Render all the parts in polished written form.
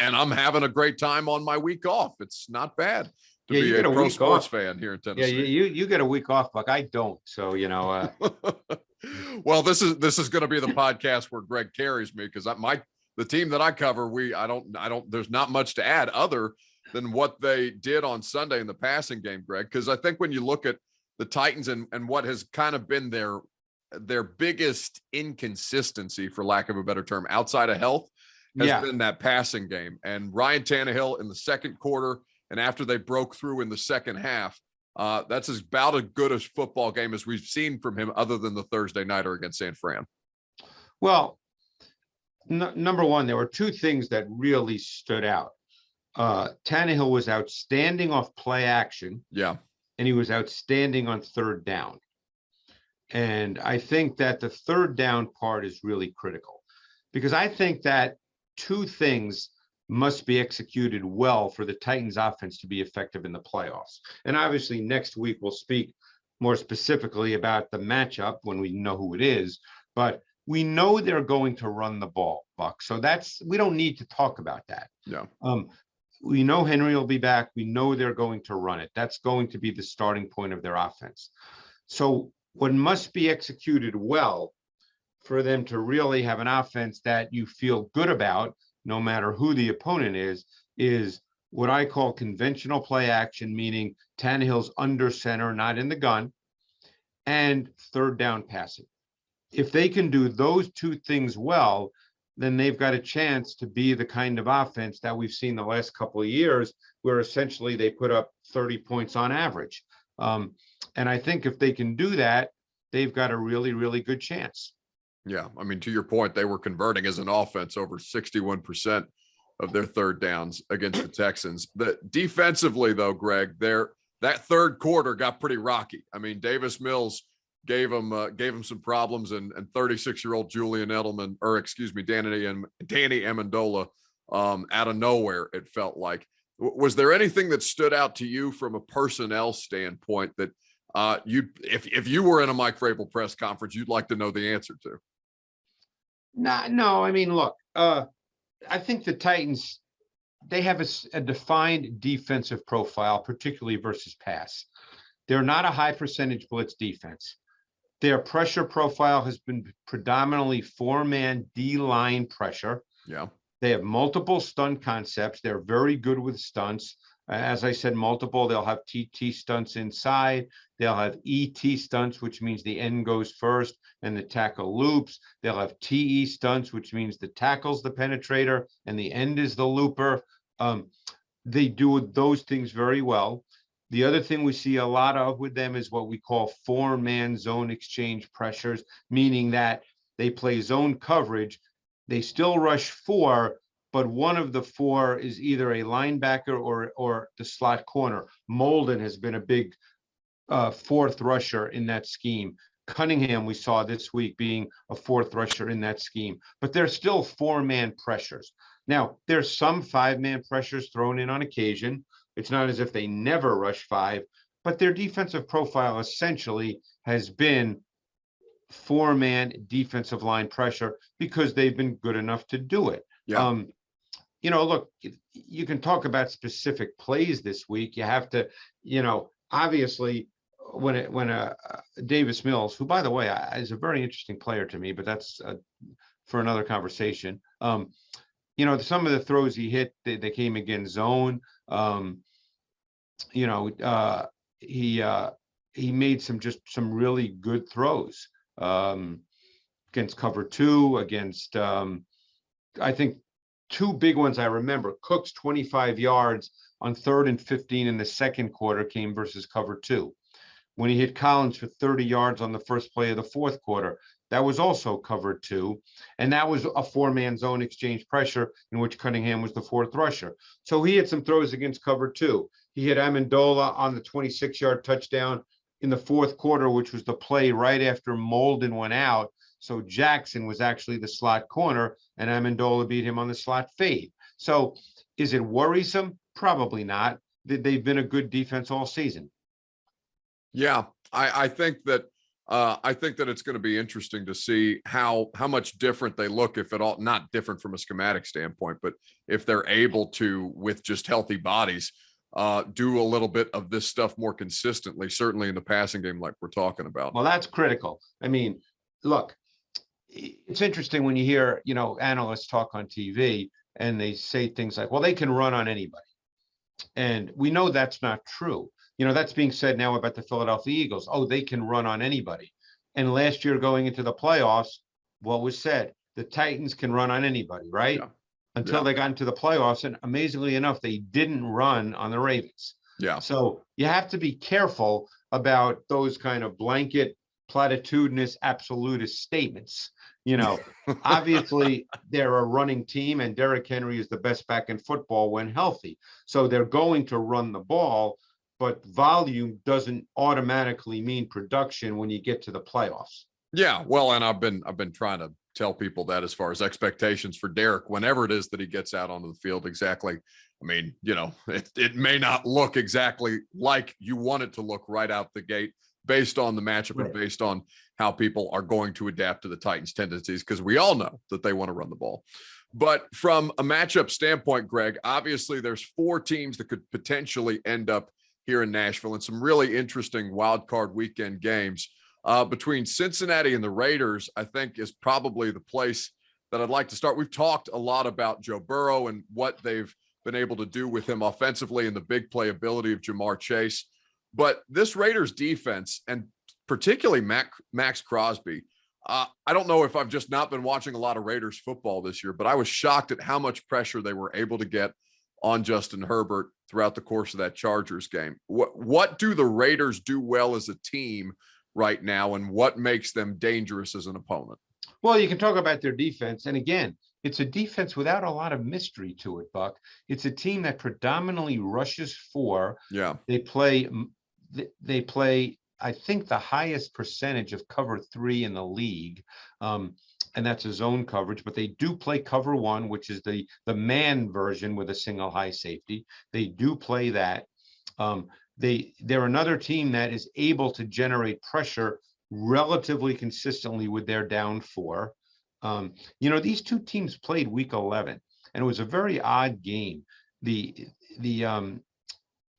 And I'm having a great time on my week off. It's not bad to be you a get a pro week sports off. fan here in Yeah, Tennessee. you get a week off, Buck. I don't. So, Well, this is going to be the podcast where Greg carries me, because the team that I cover, there's not much to add other than what they did on Sunday in the passing game, Greg. Because I think when you look at the Titans and what has kind of been their biggest inconsistency, for lack of a better term, outside of health, has been that passing game. And Ryan Tannehill in the second quarter, and after they broke through in the second half, that's about as good a football game as we've seen from him, other than the Thursday nighter against San Fran. Well, number one, there were two things that really stood out. Tannehill was outstanding off play action. Yeah. And he was outstanding on third down. And I think that the third down part is really critical, because I think that two things must be executed well for the Titans offense to be effective in the playoffs. And obviously next week we'll speak more specifically about the matchup when we know who it is, but we know they're going to run the ball, Buck. So we don't need to talk about that. Yeah. We know Henry will be back. We know they're going to run it. That's going to be the starting point of their offense. So what must be executed well for them to really have an offense that you feel good about, no matter who the opponent is what I call conventional play action, meaning Tannehill's under center, not in the gun, and third down passing. If they can do those two things well, then they've got a chance to be the kind of offense that we've seen the last couple of years, where essentially they put up 30 points on average. And I think if they can do that, they've got a really, really good chance. Yeah. I mean, to your point, they were converting as an offense over 61% of their third downs against the Texans. Defensively, though, Greg, that third quarter got pretty rocky. I mean, Davis Mills gave him some problems, and 36-year-old Julian Edelman, Danny Amendola, out of nowhere, it felt like. Was there anything that stood out to you from a personnel standpoint that if you were in a Mike Vrabel press conference, you'd like to know the answer to? No. I mean, look, I think the Titans, they have a defined defensive profile, particularly versus pass. They're not a high percentage blitz defense. Their pressure profile has been predominantly four-man D-line pressure. Yeah. They have multiple stunt concepts. They're very good with stunts. As I said, multiple. They'll have TT stunts inside. They'll have ET stunts, which means the end goes first and the tackle loops. They'll have TE stunts, which means the tackle's the penetrator and the end is the looper. They do those things very well. The other thing we see a lot of with them is what we call four-man zone exchange pressures, meaning that they play zone coverage. They still rush four, but one of the four is either a linebacker or the slot corner. Molden has been a big fourth rusher in that scheme. Cunningham, we saw this week, being a fourth rusher in that scheme, but they're still four-man pressures. Now, there's some five-man pressures thrown in on occasion. It's not as if they never rush five, but their defensive profile essentially has been four-man defensive line pressure because they've been good enough to do it. Yeah. Look, you can talk about specific plays this week. You have to, obviously when Davis Mills, who, by the way, is a very interesting player to me, but that's for another conversation. Some of the throws he hit, they came against zone. He made some really good throws against cover two, against I think two big ones I remember. Cook's 25 yards on 3rd and 15 in the second quarter came versus cover two. When he hit Collins for 30 yards on the first play of the fourth quarter, that was also cover two. And that was a four-man zone exchange pressure in which Cunningham was the fourth rusher. So he had some throws against cover two. He hit Amendola on the 26-yard touchdown in the fourth quarter, which was the play right after Molden went out. So Jackson was actually the slot corner, and Amendola beat him on the slot fade. So is it worrisome? Probably not. They've been a good defense all season. Yeah, I think that I think that it's going to be interesting to see how much different they look, if at all, not different from a schematic standpoint, but if they're able to, with just healthy bodies, do a little bit of this stuff more consistently, certainly in the passing game like we're talking about. Well, that's critical. I mean, look, it's interesting when you hear, analysts talk on TV and they say things like, well, they can run on anybody. And we know that's not true. That's being said now about the Philadelphia Eagles. Oh, they can run on anybody. And last year going into the playoffs, what was said? The Titans can run on anybody, right? Yeah. Until they got into the playoffs. And amazingly enough, they didn't run on the Ravens. Yeah. So you have to be careful about those kind of blanket, platitudinous, absolutist statements. Obviously they're a running team and Derrick Henry is the best back in football when healthy. So they're going to run the ball, but volume doesn't automatically mean production when you get to the playoffs. Yeah. Well, and I've been trying to tell people that as far as expectations for Derrick, whenever it is that he gets out onto the field, exactly. I mean, it may not look exactly like you want it to look right out the gate based on the matchup and based on how people are going to adapt to the Titans' tendencies, because we all know that they want to run the ball. But from a matchup standpoint, Greg, obviously there's 4 teams that could potentially end up here in Nashville and some really interesting wild card weekend games. Between Cincinnati and the Raiders, I think is probably the place that I'd like to start. We've talked a lot about Joe Burrow and what they've been able to do with him offensively and the big playability of Jamar Chase. But this Raiders defense, and particularly Max Crosby, I don't know if I've just not been watching a lot of Raiders football this year, but I was shocked at how much pressure they were able to get on Justin Herbert throughout the course of that Chargers game. What do the Raiders do well as a team right now, and what makes them dangerous as an opponent? Well, you can talk about their defense. And again, it's a defense without a lot of mystery to it, Buck. It's a team that predominantly rushes 4. Yeah. They play, I think, the highest percentage of cover 3 in the league. And that's a zone coverage, but they do play cover 1, which is the man version with a single high safety. They do play that. They're another team that is able to generate pressure relatively consistently with their down 4. These 2 teams played week 11, and it was a very odd game. The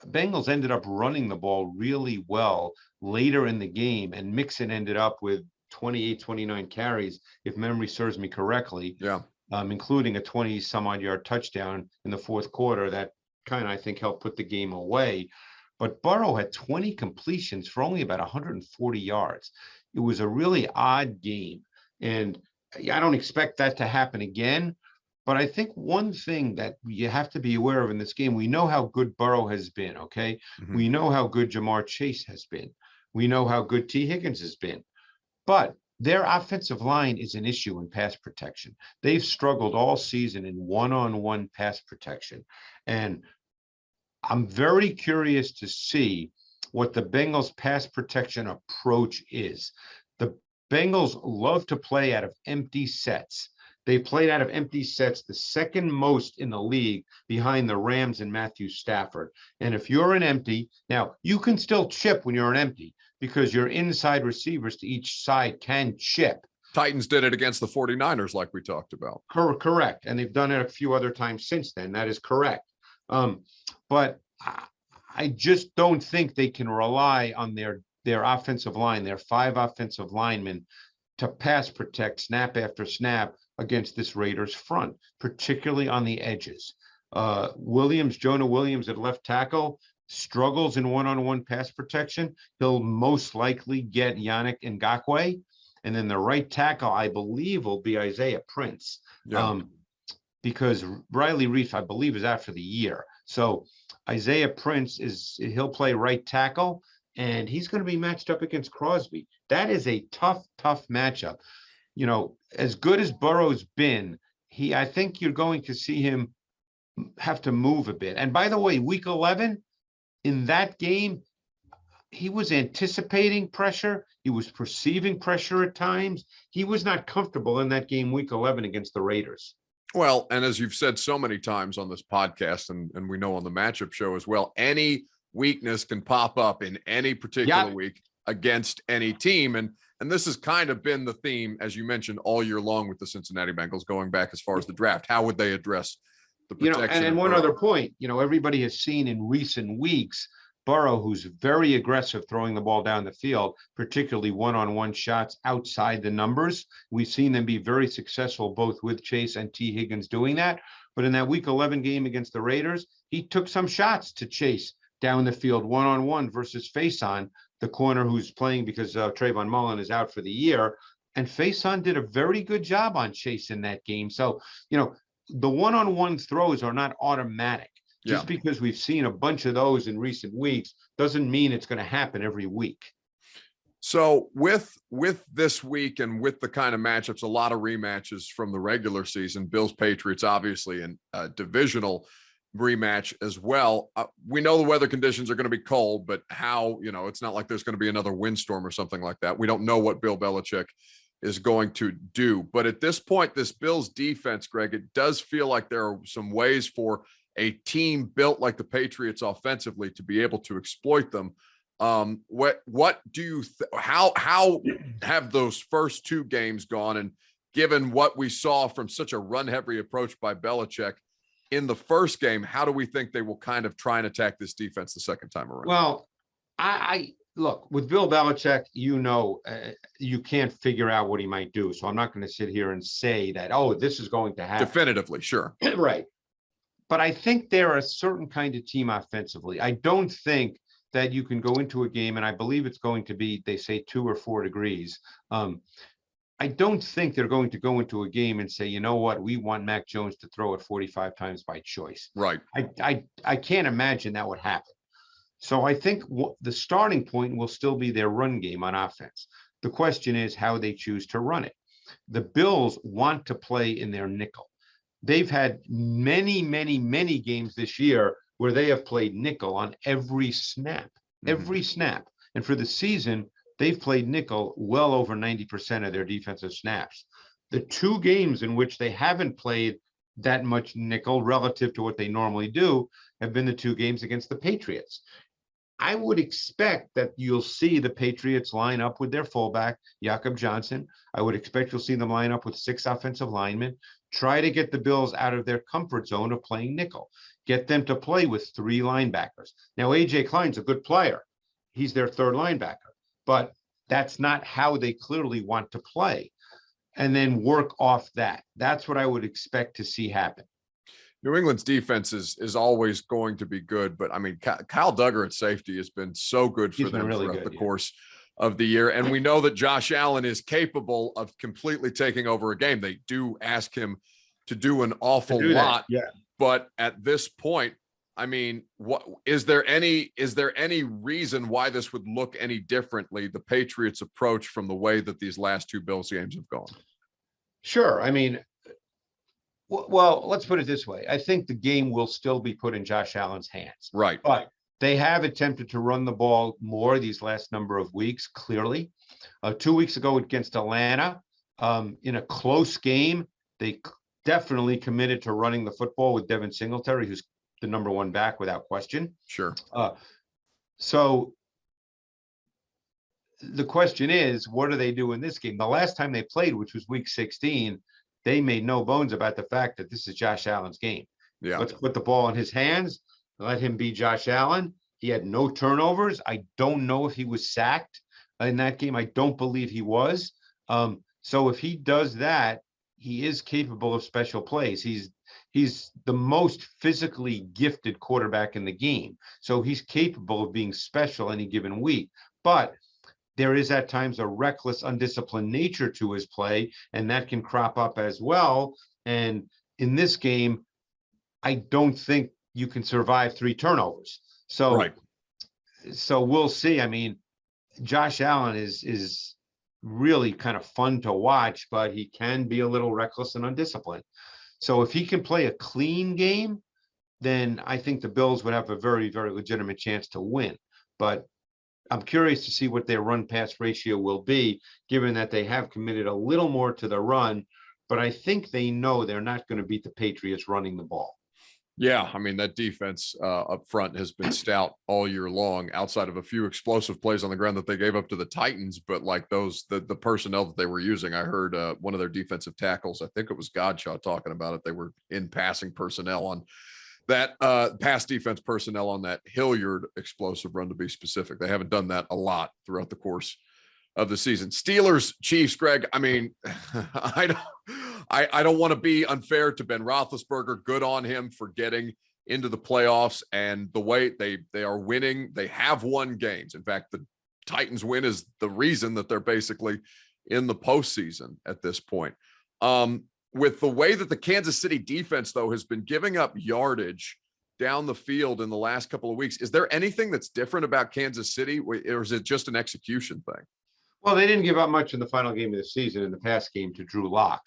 Bengals ended up running the ball really well later in the game, and Mixon ended up with 28, 29 carries, if memory serves me correctly. Yeah. Including a 20 some odd yard touchdown in the fourth quarter that kind of, I think, helped put the game away. But Burrow had 20 completions for only about 140 yards. It was a really odd game. And I don't expect that to happen again. But I think one thing that you have to be aware of in this game, we know how good Burrow has been, okay? Mm-hmm. We know how good Jamar Chase has been. We know how good T. Higgins has been. But their offensive line is an issue in pass protection. They've struggled all season in one-on-one pass protection. And I'm very curious to see what the Bengals pass protection approach is. The Bengals love to play out of empty sets. They played out of empty sets the second most in the league behind the Rams and Matthew Stafford. And if you're an empty, now you can still chip when you're an empty because your inside receivers to each side can chip. Titans did it against the 49ers like we talked about. Correct. And they've done it a few other times since then. That is correct. But I just don't think they can rely on their offensive line, their 5 offensive linemen, to pass protect snap after snap against this Raiders front, particularly on the edges. Jonah Williams at left tackle struggles in one-on-one pass protection. He'll most likely get Yannick Ngakoue. And then the right tackle, I believe, will be Isaiah Prince. Yeah. Because Riley Reef, I believe, is out for the year. So Isaiah Prince he'll play right tackle, and he's going to be matched up against Crosby. That is a tough matchup. As good as Burrow's been, I think you're going to see him have to move a bit. And by the way, week 11, in that game, he was anticipating pressure. He was perceiving pressure at times. He was not comfortable in that game, week 11, against the Raiders. Well, and as you've said so many times on this podcast, and we know on the matchup show as well, any weakness can pop up in any particular week against any team. And this has kind of been the theme, as you mentioned, all year long with the Cincinnati Bengals going back as far as the draft. How would they address the protection? And one other point, everybody has seen in recent weeks, Burrow, who's very aggressive throwing the ball down the field, particularly one-on-one shots outside the numbers. We've seen them be very successful, both with Chase and T. Higgins doing that. But in that Week 11 game against the Raiders, he took some shots to Chase down the field one-on-one versus Faison, the corner who's playing because Trayvon Mullen is out for the year. And Faison did a very good job on Chase in that game. So, the one-on-one throws are not automatic. Just because we've seen a bunch of those in recent weeks doesn't mean it's going to happen every week. So with this week and with the kind of matchups, a lot of rematches from the regular season, Bills Patriots, obviously, and divisional rematch as well. We know the weather conditions are going to be cold, but how, it's not like there's going to be another windstorm or something like that. We don't know what Bill Belichick is going to do. But at this point, this Bills defense, Greg, it does feel like there are some ways for a team built like the Patriots offensively to be able to exploit them. What do you how have those first two games gone? And given what we saw from such a run heavy approach by Belichick in the first game, how do we think they will kind of try and attack this defense the second time around? Well, I look, with Bill Belichick, you can't figure out what he might do. So I'm not going to sit here and say that, this is going to happen. Definitively, sure. Right. But I think they're a certain kind of team offensively. I don't think that you can go into a game, and I believe it's going to be, they say 2 or 4 degrees. I don't think they're going to go into a game and say, you know what, we want Mac Jones to throw it 45 times by choice. Right. I can't imagine that would happen. So I think the starting point will still be their run game on offense. The question is how they choose to run it. The Bills want to play in their nickel. They've had many, many, many games this year where they have played nickel on every snap, every snap. And for the season, they've played nickel well over 90% of their defensive snaps. The 2 games in which they haven't played that much nickel relative to what they normally do have been the 2 games against the Patriots. I would expect that you'll see the Patriots line up with their fullback, Jakob Johnson. I would expect you'll see them line up with 6 offensive linemen. Try to get the Bills out of their comfort zone of playing nickel. Get them to play with 3 linebackers. Now, A.J. Klein's a good player. He's their 3rd linebacker. But that's not how they clearly want to play. And then work off that. That's what I would expect to see happen. New England's defense is always going to be good, but I mean, Kyle Duggar at safety has been so good for them throughout the course of the year. And we know that Josh Allen is capable of completely taking over a game. They do ask him to do an awful lot. Yeah. But at this point, I mean, is there any reason why this would look any differently, the Patriots' approach from the way that these last 2 Bills games have gone? Sure. I mean, well, let's put it this way. I think the game will still be put in Josh Allen's hands. Right. But they have attempted to run the ball more these last number of weeks, clearly. 2 weeks ago against Atlanta, in a close game, they definitely committed to running the football with Devin Singletary, who's the number 1 back without question. Sure. So the question is, what do they do in this game? The last time they played, which was week 16, they made no bones about the fact that this is Josh Allen's game. Yeah. Let's put the ball in his hands. Let him be Josh Allen. He had no turnovers. I don't know if he was sacked in that game. I don't believe he was. So if he does that, he is capable of special plays. He's the most physically gifted quarterback in the game. So he's capable of being special any given week. But there is at times a reckless, undisciplined nature to his play, and that can crop up as well. And in this game, I don't think you can survive 3 turnovers. So, right. So we'll see. I mean, Josh Allen is really kind of fun to watch, but he can be a little reckless and undisciplined. So if he can play a clean game, then I think the Bills would have a very, very legitimate chance to win. But I'm curious to see what their run-pass ratio will be, given that they have committed a little more to the run. But I think they know they're not going to beat the Patriots running the ball. Yeah, I mean, that defense up front has been stout all year long, outside of a few explosive plays on the ground that they gave up to the Titans. But like the personnel that they were using, I heard one of their defensive tackles, I think it was Godshaw, talking about it. They were in passing personnel on that pass defense personnel on that Hilliard explosive run, to be specific. They haven't done that a lot throughout the course of the season. Steelers, Chiefs, Greg. I mean, I don't want to be unfair to Ben Roethlisberger. Good on him for getting into the playoffs and the way they are winning. They have won games. In fact, the Titans win is the reason that they're basically in the postseason at this point. With the way that the Kansas City defense, though, has been giving up yardage down the field in the last couple of weeks, is there anything that's different about Kansas City, or is it just an execution thing? Well, they didn't give up much in the final game of the season in the past game to Drew Lock.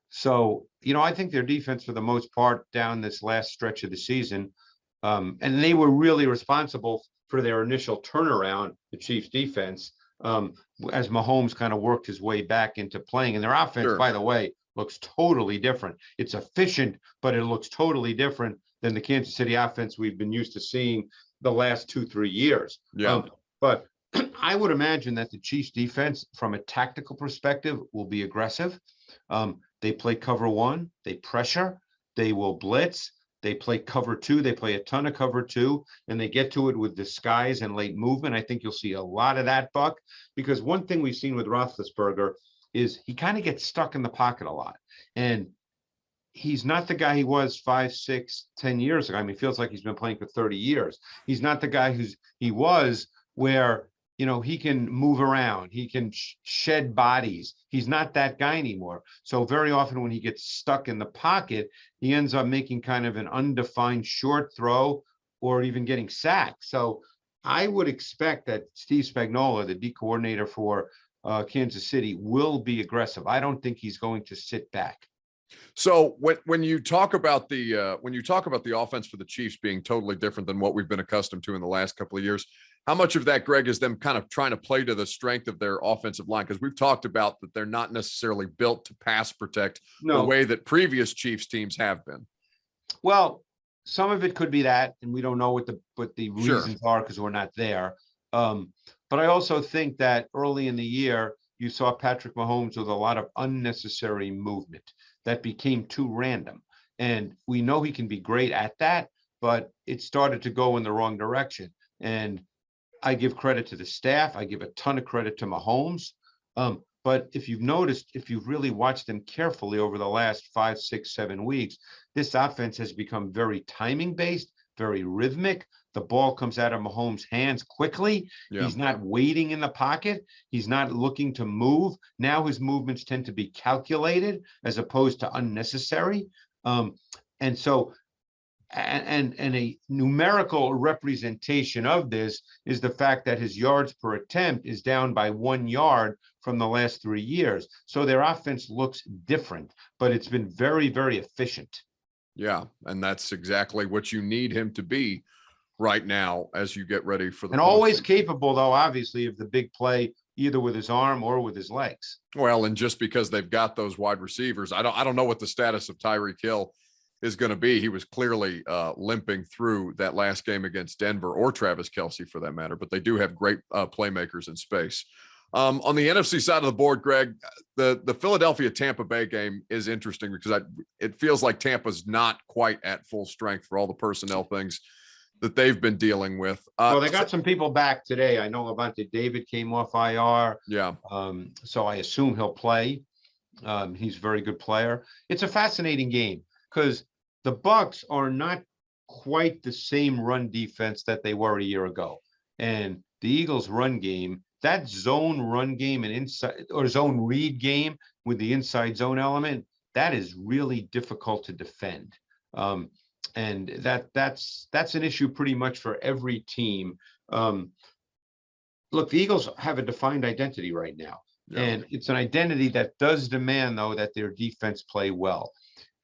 So, I think their defense, for the most part, down this last stretch of the season, and they were really responsible for their initial turnaround, the Chiefs defense, as Mahomes kind of worked his way back into playing. And their offense, Sure. by the way, looks totally different. It's efficient, but it looks totally different than the Kansas City offense we've been used to seeing the last 2-3 years. Yeah. But I would imagine that the Chiefs defense, from a tactical perspective, will be aggressive. They play cover one, they pressure, they will blitz, they play cover two, they play a ton of cover two, and they get to it with disguise and late movement. I think you'll see a lot of that, Buck, because one thing we've seen with Roethlisberger is he kind of gets stuck in the pocket a lot. And he's not the guy he was 5, 6, 10 years ago. I mean, it feels like he's been playing for 30 years. He's not the guy he was where, he can move around. He can shed bodies. He's not that guy anymore. So very often when he gets stuck in the pocket, he ends up making kind of an undefined short throw or even getting sacked. So I would expect that Steve Spagnuolo, the D coordinator for Kansas City, will be aggressive. I don't think he's going to sit back. So when you talk about the offense for the Chiefs being totally different than what we've been accustomed to in the last couple of years, how much of that, Greg, is them kind of trying to play to the strength of their offensive line? Because we've talked about that they're not necessarily built to pass protect the way that previous Chiefs teams have been. Well, some of it could be that, and we don't know what the reasons are because we're not there. But I also think that early in the year, you saw Patrick Mahomes with a lot of unnecessary movement that became too random. And we know he can be great at that, but it started to go in the wrong direction. And I give credit to the staff. I give a ton of credit to Mahomes. But if you've noticed, if you've really watched them carefully over the last 5, 6, 7 weeks, this offense has become very timing based, very rhythmic. The ball comes out of Mahomes' hands quickly. Yeah. He's not waiting in the pocket. He's not looking to move. Now his movements tend to be calculated as opposed to unnecessary. And so a numerical representation of this is the fact that his yards per attempt is down by 1 yard from the last 3 years. So their offense looks different, but it's been very, very efficient. Yeah, and that's exactly what you need him to be right now as you get ready for the and always capable, though, obviously, of the big play, either with his arm or with his legs. Well, and just because they've got those wide receivers, I don't know what the status of Tyreek Hill is going to be. He was clearly limping through that last game against Denver, or Travis Kelce for that matter, but they do have great playmakers in space. On the NFC side of the board, Greg, the Philadelphia-Tampa Bay game is interesting because it feels like Tampa's not quite at full strength for all the personnel things that they've been dealing with. Well, they got some people back today. I know Levante David came off IR. Yeah. So I assume he'll play. He's a very good player. It's a fascinating game because the Bucs are not quite the same run defense that they were a year ago. And the Eagles' run game, that zone run game and inside or zone read game with the inside zone element, that is really difficult to defend. And that's an issue pretty much for every team. Look, the Eagles have a defined identity right now. Yeah. And it's an identity that does demand, though, that their defense play well.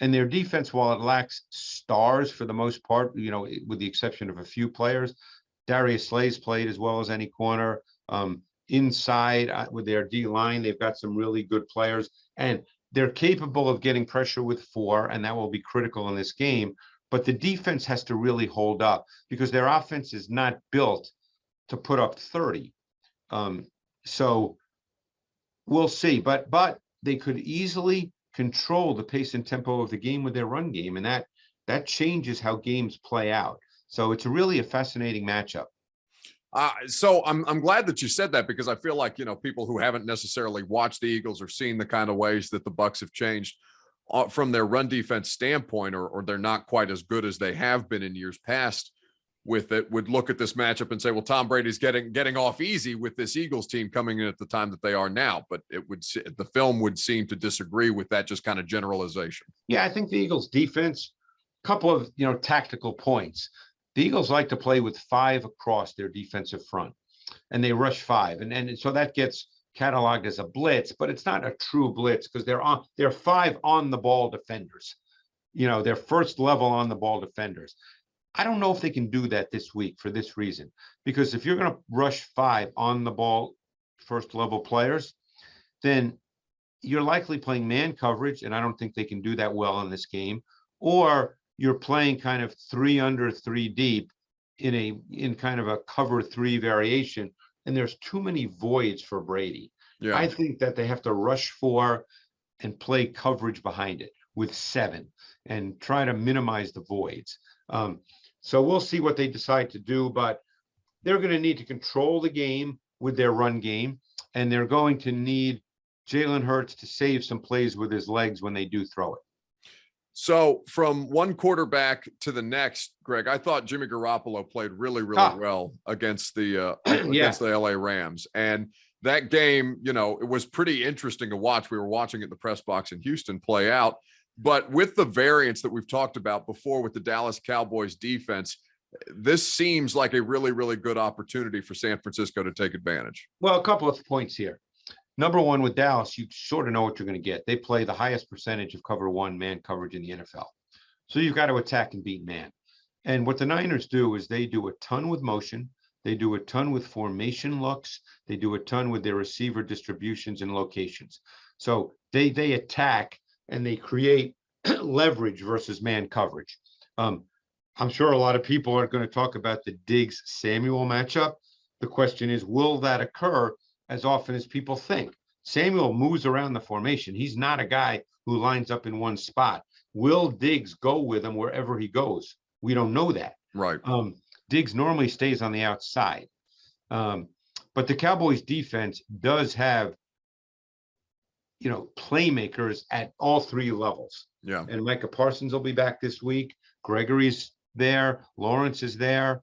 And their defense, while it lacks stars for the most part, with the exception of a few players, Darius Slay's played as well as any corner. Inside with their D line, they've got some really good players. And they're capable of getting pressure with 4, and that will be critical in this game. But the defense has to really hold up because their offense is not built to put up 30. So we'll see. But they could easily control the pace and tempo of the game with their run game, and that changes how games play out. So it's really a fascinating matchup. So I'm glad that you said that, because I feel like, people who haven't necessarily watched the Eagles or seen the kind of ways that the Bucs have changed from their run defense standpoint, or they're not quite as good as they have been in years past with it, would look at this matchup and say, well, Tom Brady's getting off easy with this Eagles team coming in at the time that they are now. But the film would seem to disagree with that just kind of generalization. Yeah, I think the Eagles defense, couple of, tactical points. The Eagles like to play with 5 across their defensive front, and they rush 5. And so that gets cataloged as a blitz, but it's not a true blitz because they're 5 on the ball defenders. They're first level on the ball defenders. I don't know if they can do that this week for this reason, because if you're going to rush 5 on the ball first level players, then you're likely playing man coverage, and I don't think they can do that well in this game, or you're playing kind of 3 under 3 deep in kind of a cover 3 variation, and there's too many voids for Brady. Yeah. I think that they have to rush 4 and play coverage behind it with 7 and try to minimize the voids. So we'll see what they decide to do, but they're going to need to control the game with their run game, and they're going to need Jalen Hurts to save some plays with his legs when they do throw it. So from one quarterback to the next, Greg, I thought Jimmy Garoppolo played really, really well against the LA Rams. And that game, it was pretty interesting to watch. We were watching it in the press box in Houston play out. But with the variance that we've talked about before with the Dallas Cowboys defense, this seems like a really, really good opportunity for San Francisco to take advantage. Well, a couple of points here. Number one, with Dallas, you sort of know what you're going to get. They play the highest percentage of cover 1 man coverage in the NFL. So you've got to attack and beat man. And what the Niners do is they do a ton with motion. They do a ton with formation looks. They do a ton with their receiver distributions and locations. So they attack and they create leverage versus man coverage. I'm sure a lot of people are going to talk about the Diggs-Samuel matchup. The question is, will that occur as often as people think? Samuel moves around the formation. He's not a guy who lines up in one spot. Will Diggs go with him wherever he goes? We don't know that. Right. Diggs normally stays on the outside. But the Cowboys defense does have, playmakers at all 3 levels. Yeah. And Micah Parsons will be back this week. Gregory's there. Lawrence is there.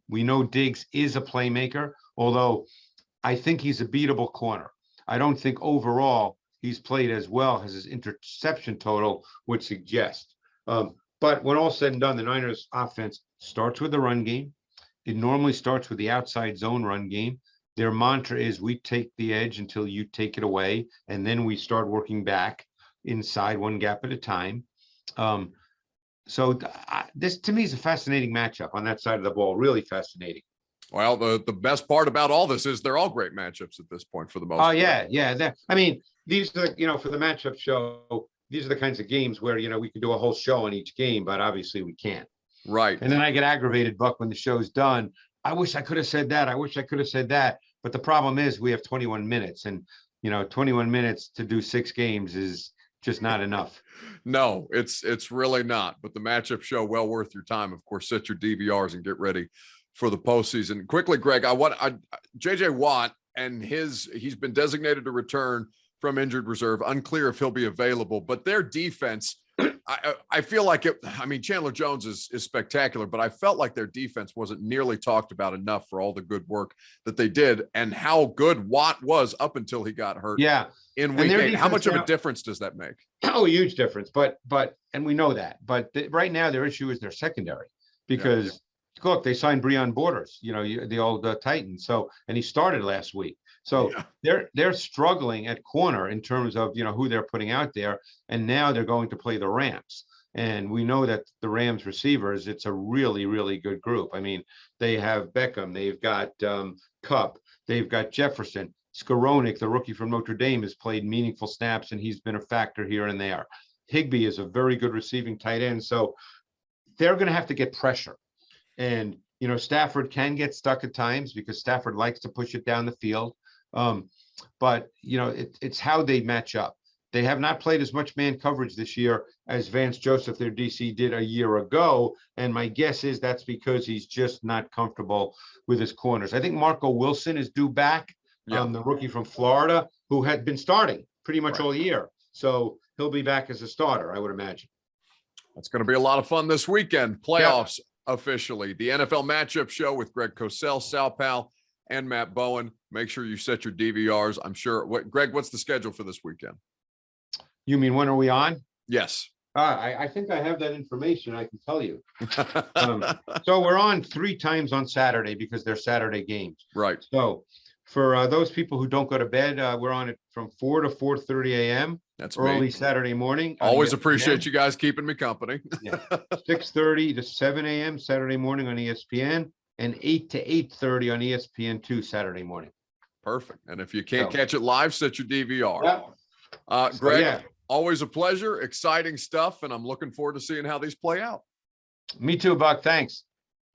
We know Diggs is a playmaker, although I think he's a beatable corner. I don't think overall he's played as well as his interception total would suggest. But when all said and done, the Niners offense starts with the run game. It normally starts with the outside zone run game. Their mantra is, we take the edge until you take it away, and then we start working back inside one gap at a time. So this, to me, is a fascinating matchup on that side of the ball, really fascinating. Well, the best part about all this is they're all great matchups at this point for the most part. Oh, yeah. I mean, these are, for the matchup show, these are the kinds of games where, we can do a whole show on each game, but obviously we can't. Right. And then I get aggravated, Buck, when the show's done. I wish I could have said that. I wish I could have said that. But the problem is we have 21 minutes, and, 21 minutes to do 6 games is just not enough. No, it's really not. But the matchup show, well worth your time. Of course, set your DVRs and get ready for the postseason. Quickly, Greg, JJ Watt, and he's been designated to return from injured reserve. Unclear if he'll be available, but their defense, I feel like Chandler Jones is spectacular, but I felt like their defense wasn't nearly talked about enough for all the good work that they did and how good Watt was up until he got hurt. Yeah. In week 8. How much of a difference does that make? Oh, a huge difference. But and we know that. But right now their issue is their secondary, because look, they signed Breon Borders, the old Titan. So, and he started last week. So they're struggling at corner in terms of, who they're putting out there. And now they're going to play the Rams. And we know that the Rams receivers, it's a really, really good group. I mean, they have Beckham, they've got Kupp, they've got Jefferson. Skowronek, the rookie from Notre Dame, has played meaningful snaps, and he's been a factor here and there. Higbee is a very good receiving tight end. So they're going to have to get pressure. And, you know, Stafford can get stuck at times because Stafford likes to push it down the field. But, you know, it's how they match up. They have not played as much man coverage this year as Vance Joseph, their DC, did a year ago. And my guess is that's because he's just not comfortable with his corners. I think Marco Wilson is due back, the rookie from Florida, who had been starting pretty much all year. So he'll be back as a starter, I would imagine. That's going to be a lot of fun this weekend. Playoffs officially. The NFL Matchup Show with Greg Cosell, Sal Pal, and Matt Bowen. Make sure you set your DVRs. I'm sure. Greg, what's the schedule for this weekend? You mean when are we on? Yes. I think I have that information. I can tell you. So we're on 3 times on Saturday because they're Saturday games. Right. So for those people who don't go to bed, we're on it from 4 to 4:30 a.m. That's early me. Saturday morning. Always appreciate you guys keeping me company. 6:30 to 7 a.m. Saturday morning on ESPN, and 8 to 8:30 on ESPN2 Saturday morning. Perfect. And if you can't catch it live, set your DVR. Greg, always a pleasure. Exciting stuff, and I'm looking forward to seeing how these play out. Me too, Buck. Thanks.